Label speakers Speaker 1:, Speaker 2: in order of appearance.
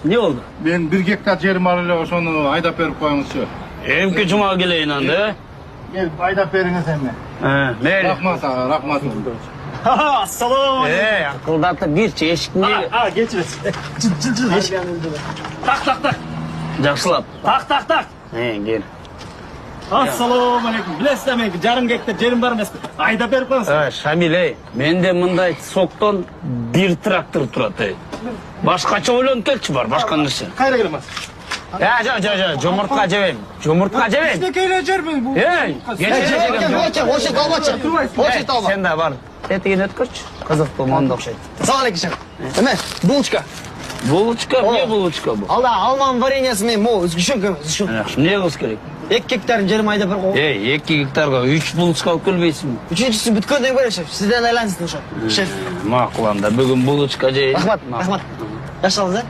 Speaker 1: Ne oldu?
Speaker 2: Ben 1 gektar jerim var ele oşonu aydap berip koyuңузчу.
Speaker 1: Emki cuma geleyin anda.
Speaker 2: Gel aydap beriңiz emme.
Speaker 1: Meyli.
Speaker 2: Rahmat ağa, rahmat.
Speaker 3: Assalomu alaykum.
Speaker 1: Akıldatı bir çeşik ne?
Speaker 3: Geçiriz. Cıl. Tak.
Speaker 1: Жақсылап.
Speaker 3: Tak.
Speaker 1: Gel.
Speaker 3: Assalomu alaykum. Bilasizlar men жарым гектар жерim бар эмес. Айдап берип коюңуз.
Speaker 1: Шамил, менде мындай соктон bir трактор турат. Башкача ойлонуп келчи бар, башка нерсе.
Speaker 3: Кайра келемез.
Speaker 1: Жо, жомуртка жебейм. Жомуртка жебейм.
Speaker 3: Кечинекейлер жербин бу.
Speaker 1: Сен да бар. Тетигин өткөрчү. Кызыктуу мондо окшойт.
Speaker 4: Салам алейкум. Эме, булочка.
Speaker 1: Булочка, эмне булочка бу?
Speaker 4: Алда алманын вареньясы менен могу сгущенка.
Speaker 1: Эмне кылыш керек?
Speaker 4: 2 гектар жерим айдап бер кой.
Speaker 1: 2 гектарга 3 булочка алып келбейсиңби?
Speaker 4: Үчүнчүсү бүткөндөн көрө шеф. Сизден айлансын ошо. Шеф.
Speaker 1: Макул анда бүгүн булочка жейин.
Speaker 4: Рахмат. Жашалыңыз,